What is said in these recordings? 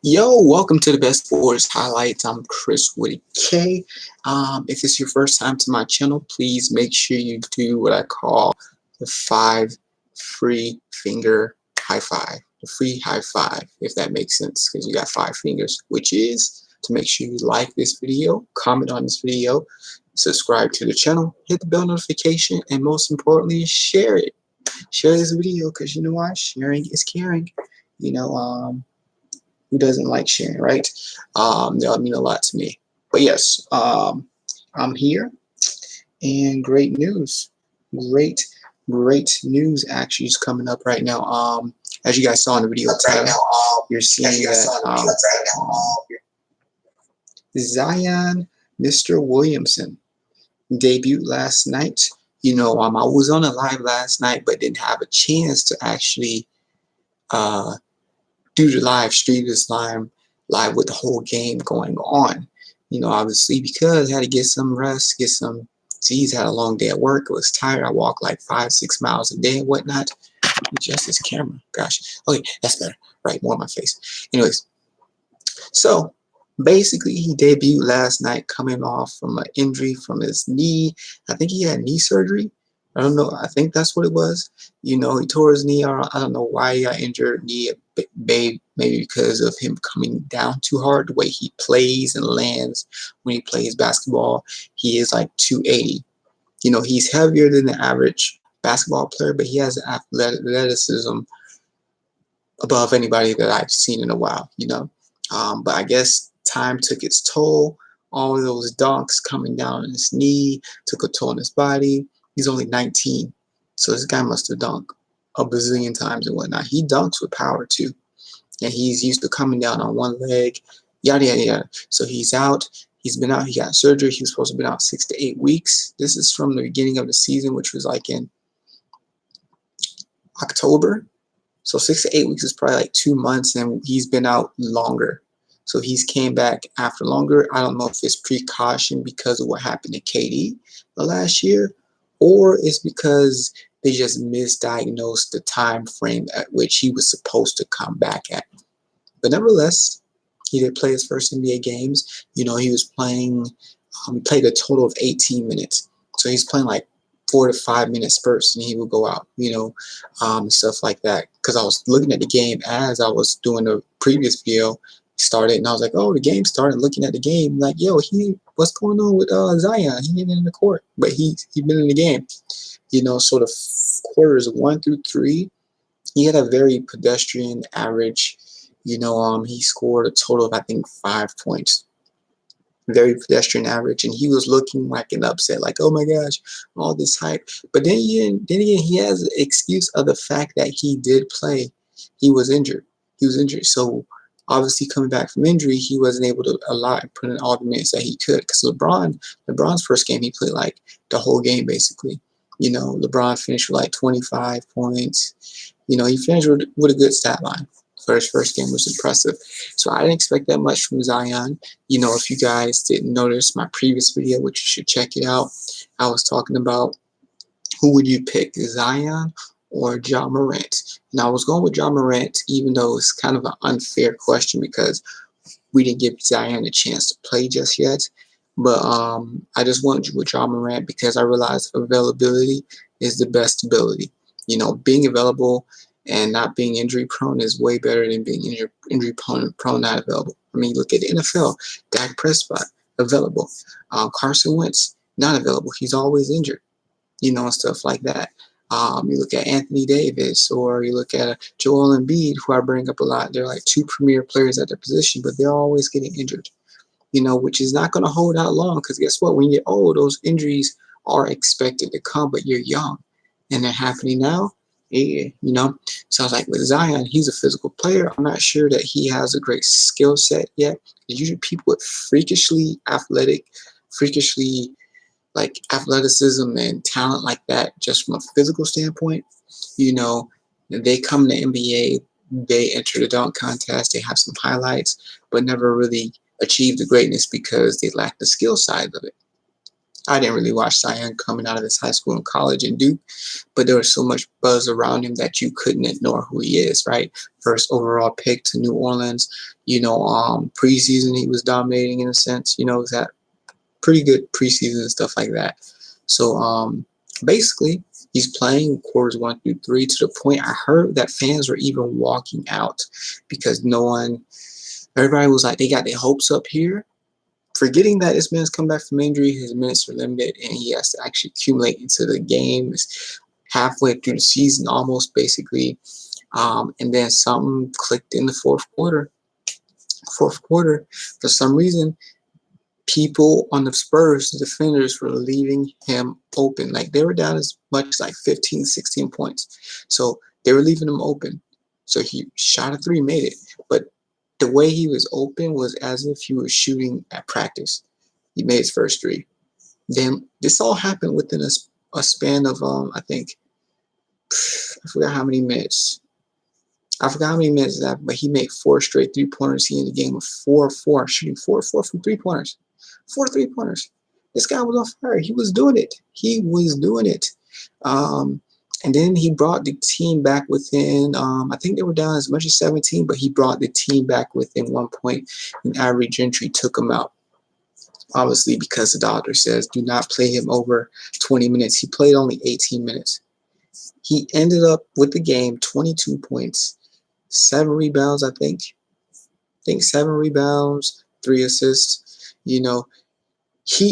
Yo, welcome to the Best Sports Highlights. I'm Chris with a K. If it's your first time to my channel, please make sure you do what I call the 5 free finger high five. The free high five, if that makes sense, because you got 5 fingers, which is to make sure you like this video, comment on this video, subscribe to the channel, hit the bell notification, and most importantly, share it. Share this video because you know why? Sharing is caring. You know, who doesn't like sharing, right? That'll mean a lot to me. But yes, I'm here, and great news, great news actually is coming up right now. As you guys saw in the video title, you're seeing that Zion, Mr. Williamson, debuted last night. I was on a live last night, but didn't have a chance to actually do the live stream this live with the whole game going on. Obviously because I had to get some rest, see, he's had a long day at work. I was tired. I walk like 5-6 miles a day and whatnot. Adjust this camera. Gosh. Okay, that's better. Right, more on my face. Anyways, so basically he debuted last night coming off from an injury from his knee. I think he had knee surgery. I don't know. I think that's what it was. He tore his knee. Or I don't know why he got injured knee. Maybe because of him coming down too hard. The way he plays and lands when he plays basketball, he is like 280. He's heavier than the average basketball player, but he has athleticism above anybody that I've seen in a while. But I guess time took its toll. All of those dunks coming down on his knee took a toll on his body. He's only 19, so this guy must have dunked a bazillion times and whatnot. He dunks with power too, and he's used to coming down on one leg, yada yada yada. So he's out. He's been out. He got surgery. He was supposed to be out 6 to 8 weeks. This is from the beginning of the season, which was like in October. So 6 to 8 weeks is probably like 2 months, and he's been out longer. So he's came back after longer. I don't know if it's precaution because of what happened to KD the last year, or it's because they just misdiagnosed the time frame at which he was supposed to come back at. But nevertheless, he did play his first NBA games. He was playing, played a total of 18 minutes. So he's playing like 4 to 5 minute spurts, and he would go out, stuff like that. Because I was looking at the game as I was doing the previous video started, and I was like, oh, the game started. Looking at the game, like, yo, what's going on with Zion? He ain't in the court, but he's been in the game. So the quarters 1 through 3, he had a very pedestrian average. He scored a total of I think 5 points. Very pedestrian average, and he was looking like an upset, like, oh my gosh, all this hype. But then again, he has the excuse of the fact that he did play. He was injured. So obviously coming back from injury, he wasn't able to put in all the minutes that he could. Because LeBron's first game, he played like the whole game basically. LeBron finished with like 25 points. He finished with a good stat line. His first game was impressive. So I didn't expect that much from Zion. If you guys didn't notice my previous video, which you should check it out, I was talking about who would you pick, Zion or Ja Morant. And I was going with Ja Morant, even though it's kind of an unfair question because we didn't give Zion a chance to play just yet. But I just went with Ja Morant because I realized availability is the best ability. Being available and not being injury prone is way better than being injury prone not available. I mean, look at the NFL. Dak Prescott, available. Carson Wentz, not available. He's always injured, and stuff like that. You look at Anthony Davis, or you look at Joel Embiid, who I bring up a lot. They're like 2 premier players at their position, but they're always getting injured, which is not going to hold out long because guess what? When you get old, those injuries are expected to come, but you're young, and they're happening now. Yeah, so I was like, with Zion, he's a physical player. I'm not sure that he has a great skill set yet. Usually people with freakishly like athleticism and talent like that, just from a physical standpoint, they come to NBA, they enter the dunk contest, they have some highlights, but never really achieve the greatness because they lack the skill side of it. I didn't really watch Cy Young coming out of his high school and college and Duke, but there was so much buzz around him that you couldn't ignore who he is, right? First overall pick to New Orleans, preseason he was dominating in a sense, he's had pretty good preseason and stuff like that. So basically, he's playing quarters 1 through 3 to the point I heard that fans were even walking out because everybody was like, they got their hopes up here, forgetting that this man's come back from injury, his minutes are limited, and he has to actually accumulate into the games halfway through the season, almost basically. And then something clicked in the fourth quarter. For some reason, people on the Spurs, the defenders, were leaving him open. Like they were down as much as like 15, 16 points. So they were leaving him open. So he shot a three, made it. But the way he was open was as if he was shooting at practice. He made his first three. Then this all happened within a span of I think I forgot how many minutes. That, but he made 4 straight 3-pointers. He ended the game with 4-4, shooting 4-4 from 3-pointers. 4 3-pointers. This guy was on fire. He was doing it. And then he brought the team back within, I think they were down as much as 17, but he brought the team back within 1 point, and Avery Gentry took him out. Obviously, because the doctor says do not play him over 20 minutes. He played only 18 minutes. He ended up with the game 22 points, 7 rebounds, I think 7 rebounds, 3 assists. He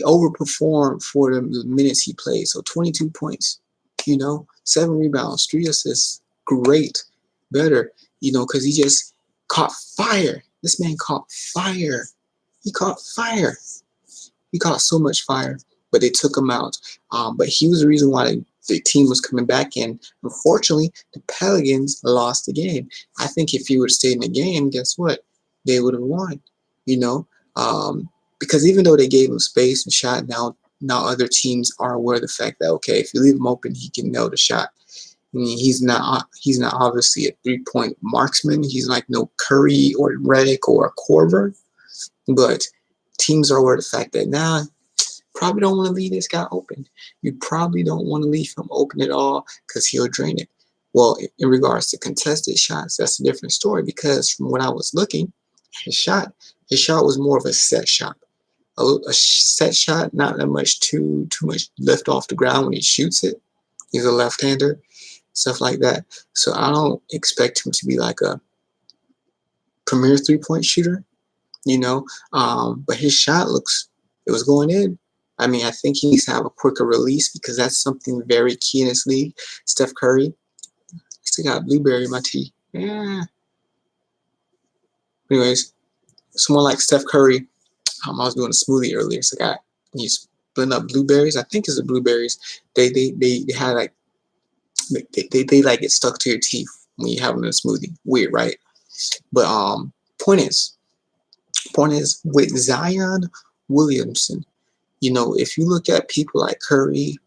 overperformed for the minutes he played. So 22 points, 7 rebounds, 3 assists. Great. Better, because he just caught fire. This man caught fire. He caught fire. He caught so much fire, but they took him out. But he was the reason why the team was coming back in. Unfortunately, the Pelicans lost the game. I think if he would have stayed in the game, guess what? They would have won, because even though they gave him space and shot, now other teams are aware of the fact that, okay, if you leave him open, he can nail the shot. I mean, he's not obviously a 3-point marksman. He's like no Curry or Redick or Korver, but teams are aware of the fact that now probably don't want to leave this guy open. You probably don't want to leave him open at all because he'll drain it. Well, in regards to contested shots, that's a different story because from what I was looking, his shot was more of a set shot. A set shot, not that much too much lift off the ground when he shoots it. He's a left-hander, stuff like that. So I don't expect him to be like a premier 3-point shooter, but his shot it was going in. I mean, I think he needs to have a quicker release because that's something very key in this league. Steph Curry, I still got blueberry in my tea. Yeah. Anyways, someone like Steph Curry, I was doing a smoothie earlier, so he's blending up blueberries. I think it's the blueberries. They had like they like get stuck to your teeth when you have them in a smoothie. Weird, right? But point is with Zion Williamson, if you look at people like Curry,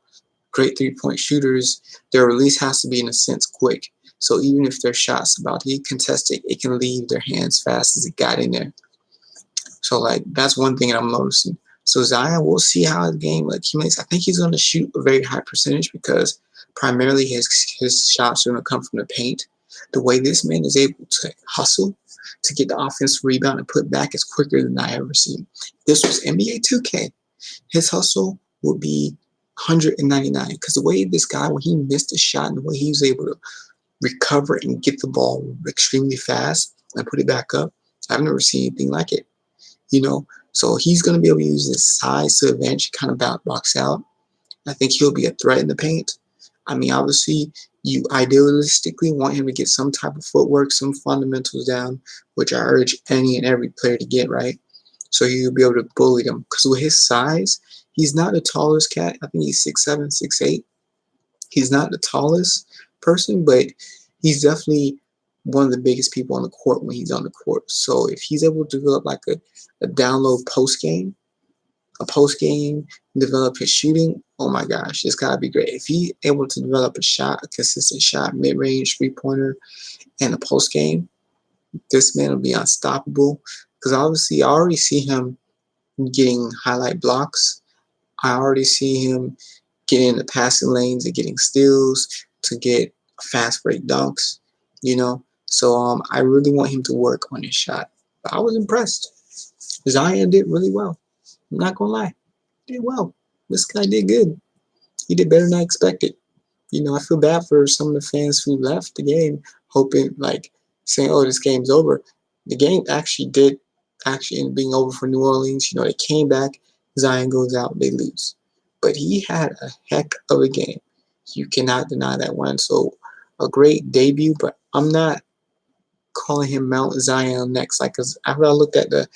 great 3-point shooters, their release has to be in a sense quick. So even if their shot's about to get contested, it can leave their hands fast as it got in there. So that's one thing that I'm noticing. So Zion, we'll see how his game accumulates. I think he's going to shoot a very high percentage because primarily his shots are going to come from the paint. The way this man is able to hustle to get the offensive rebound and put back is quicker than I ever seen. This was NBA 2K. His hustle would be 199 because the way this guy, when he missed a shot and the way he was able to recover and get the ball extremely fast and put it back up, I've never seen anything like it. So he's going to be able to use his size to eventually kind of box out. I think he'll be a threat in the paint. I mean, obviously, you idealistically want him to get some type of footwork, some fundamentals down, which I urge any and every player to get, right? So he'll be able to bully them. Because with his size, he's not the tallest cat. I think he's 6'7", 6'8". He's not the tallest person, but he's definitely one of the biggest people on the court when he's on the court. So if he's able to develop like a down low post game, develop his shooting, oh my gosh, this gotta be great. If he's able to develop a consistent shot, mid-range, 3-pointer, and a post game, this man will be unstoppable. Because obviously I already see him getting highlight blocks. I already see him getting in the passing lanes and getting steals to get fast break dunks, you know. So I really want him to work on his shot. But I was impressed. Zion did really well. I'm not gonna lie, he did well. This guy did good. He did better than I expected. You know, I feel bad for some of the fans who left the game, hoping like saying, "Oh, this game's over." The game actually end up being over for New Orleans. You know, they came back. Zion goes out, they lose, but he had a heck of a game. You cannot deny that one. So a great debut, but I'm not calling him Mount Zion next. Like, cause after I looked at the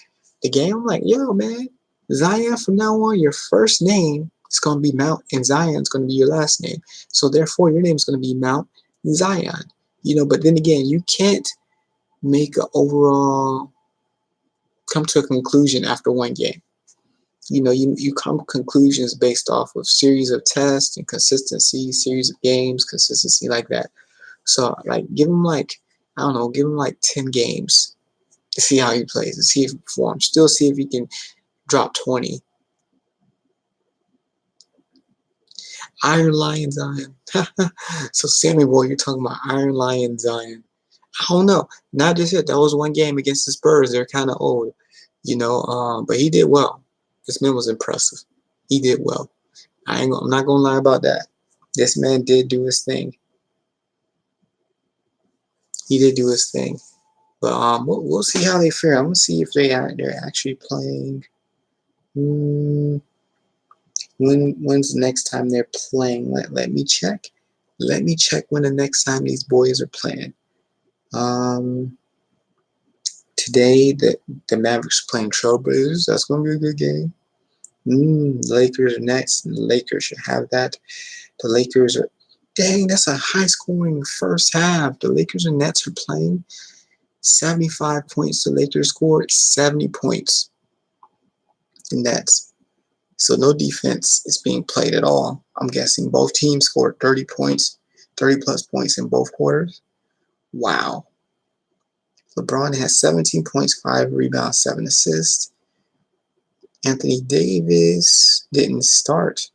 game, I'm like, yo, man, Zion from now on, your first name is gonna be Mount, and Zion's gonna be your last name. So therefore, your name is gonna be Mount Zion. You know, but then again, you can't make an overall come to a conclusion after one game. You know, you come to conclusions based off of series of tests and consistency, series of games, consistency like that. So like give him like, I don't know, give him like 10 games to see how he plays, to see if he performs. Still see if he can drop 20. Iron Lion Zion. So Sammy boy, you're talking about Iron Lion Zion. I don't know. Not just it. That was one game against the Spurs. They're kind of old, you know. But he did well. This man was impressive. He did well. I'm not gonna lie about that. This man did do his thing. He did do his thing. But we'll see how they fare. I'm gonna see if they're actually playing. When's the next time they're playing? Let me check. Let me check when the next time these boys are playing. Today the Mavericks are playing Trailblazers. That's gonna be a good game. Lakers are next, and the Lakers should have that. The Lakers are, dang, that's a high-scoring first half. The Lakers and Nets are playing. 75 points. The Lakers scored 70 points. The Nets. So no defense is being played at all. I'm guessing both teams scored 30 points, 30 plus points in both quarters. Wow. LeBron has 17 points, 5 rebounds, 7 assists. Anthony Davis didn't start.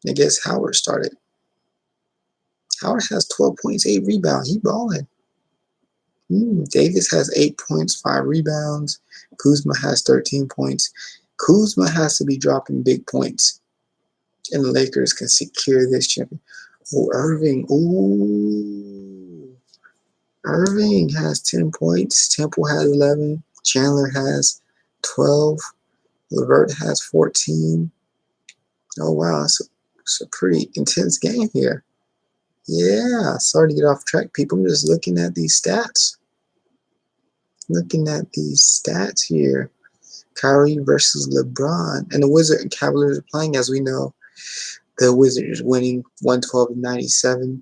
I guess Howard started. Howard has 12 points, 8 rebounds. He balling. Davis has 8 points, 5 rebounds. Kuzma has 13 points. Kuzma has to be dropping big points. And the Lakers can secure this championship. Oh, Irving. Ooh. Irving has 10 points. Temple has 11. Chandler has 12. LeVert has 14. Oh, wow. It's a pretty intense game here. Yeah, sorry to get off track, people. I'm just looking at these stats. Looking at these stats here. Kyrie versus LeBron. And the Wizards and Cavaliers are playing, as we know. The Wizards winning 112-97.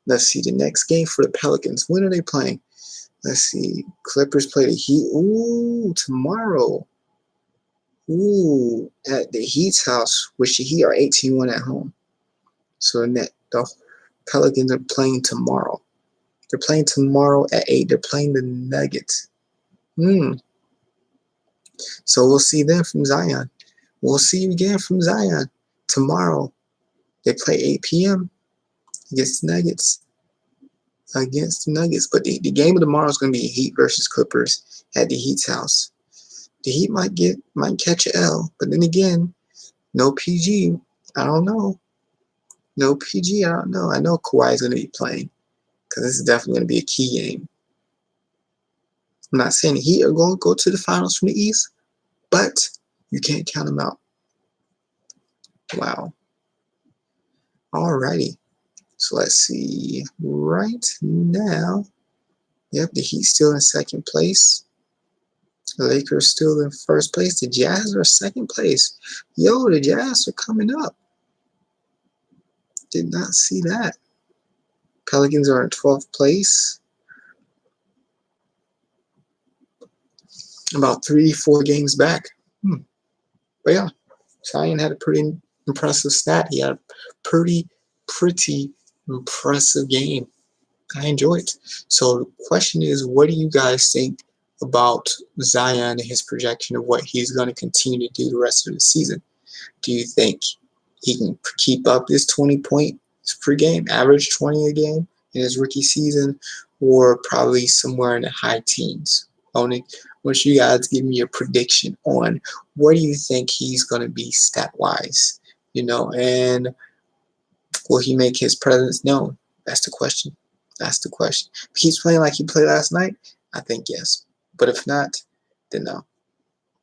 Let's see the next game for the Pelicans. When are they playing? Let's see. Clippers play the Heat. Ooh, tomorrow. Ooh, at the Heat's house, which the Heat are 18-1 at home. So the Pelicans are playing tomorrow. They're playing tomorrow at 8. They're playing the Nuggets. So we'll see them from Zion. We'll see you again from Zion tomorrow. They play 8 p.m. against the Nuggets. But the game of tomorrow is going to be Heat versus Clippers at the Heat's house. The Heat might catch an L, but then again, no PG. I don't know. No PG. I don't know. I know Kawhi is going to be playing because this is definitely going to be a key game. I'm not saying the Heat are going to go to the finals from the East, but you can't count them out. Wow. Alrighty. So let's see. Right now, yep, the Heat still in second place. The Lakers still in first place. The Jazz are second place. Yo, the Jazz are coming up. Did not see that. Pelicans are in 12th place. About 3-4 games back. But yeah, Zion had a pretty impressive stat. He had a pretty impressive game. I enjoyed it. So the question is, what do you guys think about Zion and his projection of what he's going to continue to do the rest of the season? Do you think he can keep up this 20 points per game, average 20 a game in his rookie season, or probably somewhere in the high teens? I want you guys to give me your prediction on where do you think he's going to be stat-wise, and will he make his presence known? That's the question. That's the question. If he's playing like he played last night, I think yes. But if not, then no.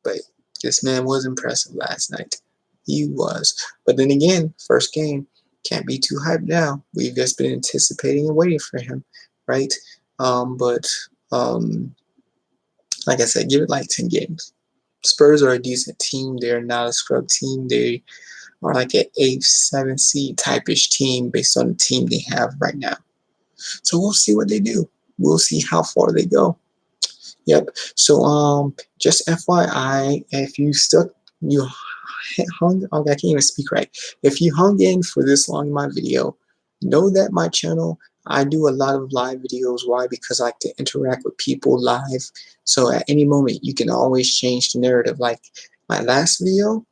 But this man was impressive last night. He was. But then again, first game, can't be too hyped now. We've just been anticipating and waiting for him, right? But like I said, give it like 10 games. Spurs are a decent team. They're not a scrub team. They are like an 8th, 7th seed type-ish team based on the team they have right now. So we'll see what they do. We'll see how far they go. Yep. So just FYI, if you hung, okay, I can't even speak right. If you hung in for this long in my video, know that my channel, I do a lot of live videos. Why? Because I like to interact with people live. So at any moment, you can always change the narrative. Like my last video,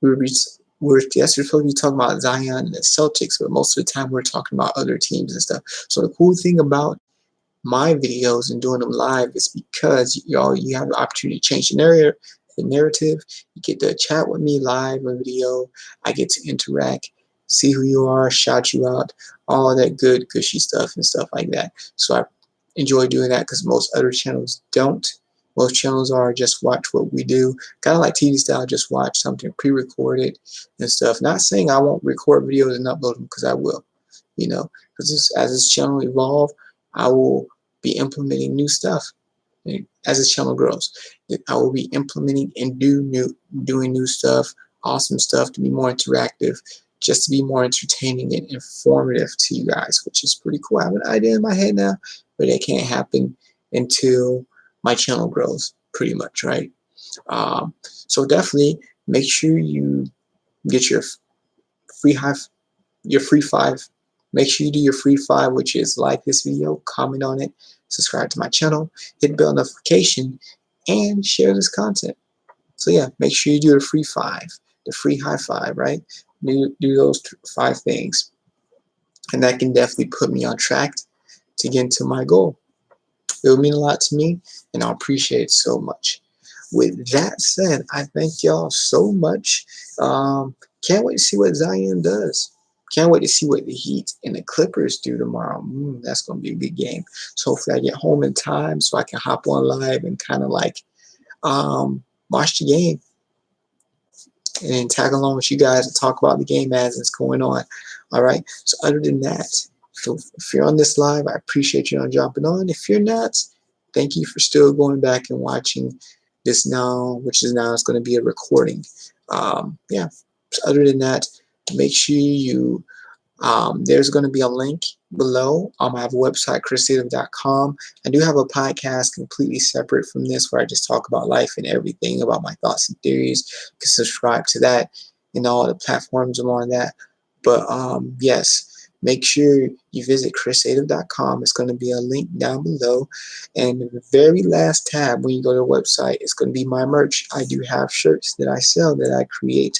we're supposed to be talking about Zion and the Celtics, but most of the time we're talking about other teams and stuff. So the cool thing about my videos and doing them live is because you have the opportunity to change the narrative. You get to chat with me live on video. I get to interact, see who you are, shout you out, all that good gushy stuff and stuff like that. So I enjoy doing that because most other channels don't. Most channels are just watch what we do, kind of like TV style, just watch something pre-recorded and stuff. Not saying I won't record videos and upload them, because I will, because as this channel evolves, I will be implementing new stuff. As this channel grows, I will be implementing and doing new stuff, awesome stuff, to be more interactive, just to be more entertaining and informative to you guys, which is pretty cool. I have an idea in my head now, but it can't happen until my channel grows, pretty much, right? So definitely make sure you get your free free 5. Make sure you do your free 5, which is like this video, comment on it, subscribe to my channel, hit bell notification, and share this content. So yeah, make sure you do the free 5, the free high 5, right? Do those 5 things, and that can definitely put me on track to get into my goal. It will mean a lot to me, and I'll appreciate it so much. With that said, I thank y'all so much. Can't wait to see what Zion does. Can't wait to see what the Heat and the Clippers do tomorrow. That's going to be a big game. So hopefully I get home in time so I can hop on live and kind of like watch the game and tag along with you guys and talk about the game as it's going on. All right. So other than that, so if you're on this live, I appreciate you jumping on. If you're not, thank you for still going back and watching this now, which is now it's going to be a recording. Yeah. So other than that, make sure you there's going to be a link below. I have a website, chrisdative.com. I do have a podcast completely separate from this where I just talk about life and everything, about my thoughts and theories. You can subscribe to that and all the platforms I'm on that. But yes, make sure you visit chrisdative.com. It's going to be a link down below. And the very last tab when you go to the website, it's going to be my merch. I do have shirts that I sell, that I create.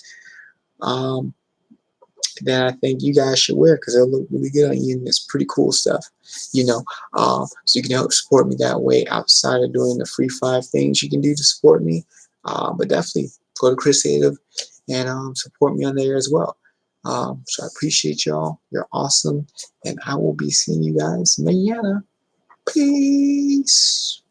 That I think you guys should wear because they'll look really good on you, and it's pretty cool stuff, so you can help support me that way outside of doing the free 5 things you can do to support me. But definitely go to Chris Dative and support me on there as well. So I appreciate y'all. You're awesome, and I will be seeing you guys mañana. Peace.